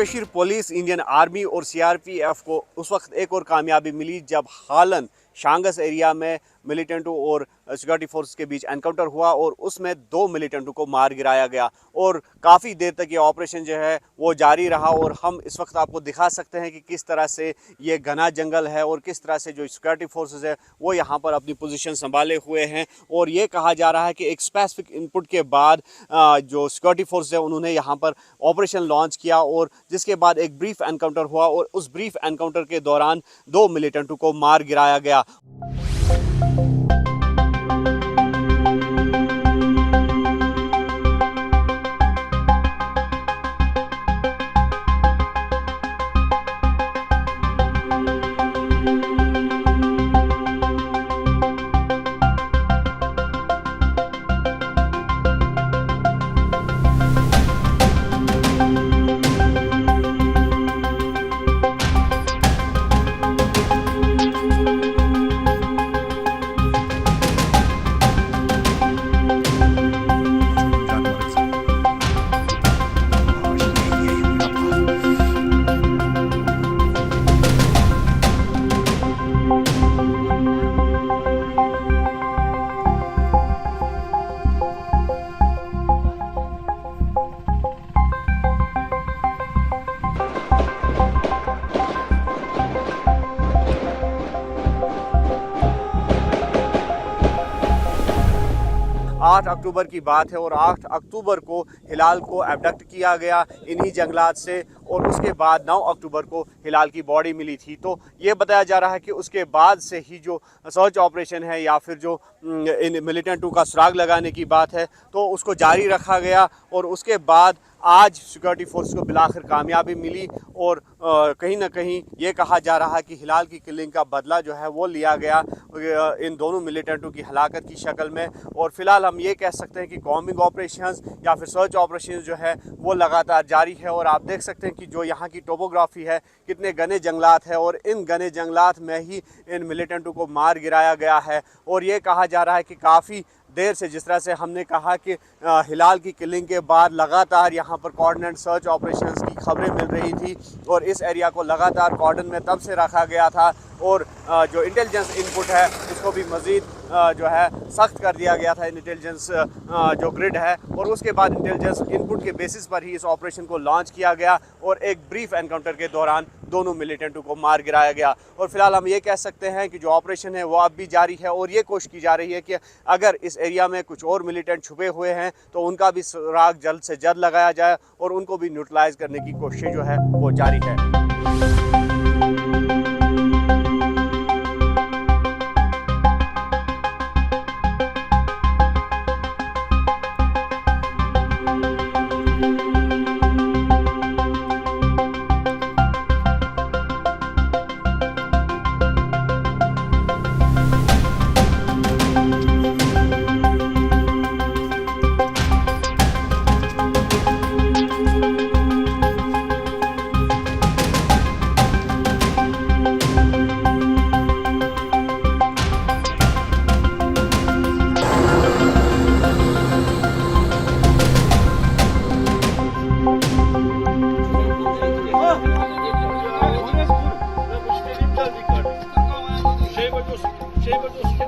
Kashmir police, Indian army और CRPF को उस वक्त एक और कामयाबी मिली जब हालन शांगस एरिया में मिलिटेंटों और सिक्योरिटी फोर्स के बीच एनकाउंटर हुआ और उसमें 2 मिलिटेंटों को मार गिराया गया और काफ़ी देर तक ये ऑपरेशन जो है वो जारी रहा। और हम इस वक्त आपको दिखा सकते हैं कि किस तरह से ये घना जंगल है और किस तरह से जो सिक्योरिटी फोर्सेस है वो यहाँ पर अपनी पोजीशन संभाले हुए हैं। और ये कहा जा रहा है कि एक स्पेसिफिक इनपुट के बाद जो सिक्योरिटी फोर्स है उन्होंने यहाँ पर ऑपरेशन लॉन्च किया और जिसके बाद एक ब्रीफ एनकाउंटर हुआ और उस ब्रीफ एनकाउंटर के दौरान 2 मिलिटेंटों को मार गिराया गया। 8 अक्टूबर की बात है और 8 अक्टूबर को हिलाल को एबडक्ट किया गया इन्हीं जंगलात से और उसके बाद 9 अक्टूबर को हिलाल की बॉडी मिली थी। तो ये बताया जा रहा है कि उसके बाद से ही जो सर्च ऑपरेशन है या फिर जो इन मिलिटेंटों का सुराग लगाने की बात है तो उसको जारी रखा गया और उसके बाद आज सिक्योरिटी फोर्स को बिलाखिर कामयाबी मिली और कहीं ना कहीं ये कहा जा रहा है कि हिलाल की किलिंग का बदला जो है वो लिया गया इन दोनों मिलिटेंटों की हलाकत की शक्ल में। और फिलहाल हम ये कह सकते हैं कि कॉम्बिंग ऑपरेशंस या फिर सर्च ऑपरेशंस जो है वो लगातार जारी है। और आप देख सकते हैं कि जो यहाँ की टोपोग्राफी है कितने घने जंगलात है और इन घने जंगलात में ही इन मिलिटेंटों को मार गिराया गया है। और ये कहा जा रहा है कि काफ़ी देर से, जिस तरह से हमने कहा कि हिलाल की किलिंग के बाद लगातार यहाँ पर कोऑर्डिनेट सर्च ऑपरेशंस की खबरें मिल रही थी और इस एरिया को लगातार कॉर्डन में तब से रखा गया था और जो इंटेलिजेंस इनपुट है उसको भी मज़ीद जो है सख्त कर दिया गया था। इंटेलिजेंस जो ग्रिड है और उसके बाद इंटेलिजेंस इनपुट के बेसिस पर ही इस ऑपरेशन को लॉन्च किया गया और एक ब्रीफ एनकाउंटर के दौरान दोनों मिलिटेंटों को मार गिराया गया। और फिलहाल हम ये कह सकते हैं कि जो ऑपरेशन है वो अब भी जारी है और ये कोशिश की जा रही है कि अगर इस एरिया में कुछ और मिलिटेंट छुपे हुए हैं तो उनका भी सुराग जल्द से जल्द लगाया जाए और उनको भी न्यूट्रलाइज करने की कोशिश जो है वो जारी है। Şey bakıyorsun.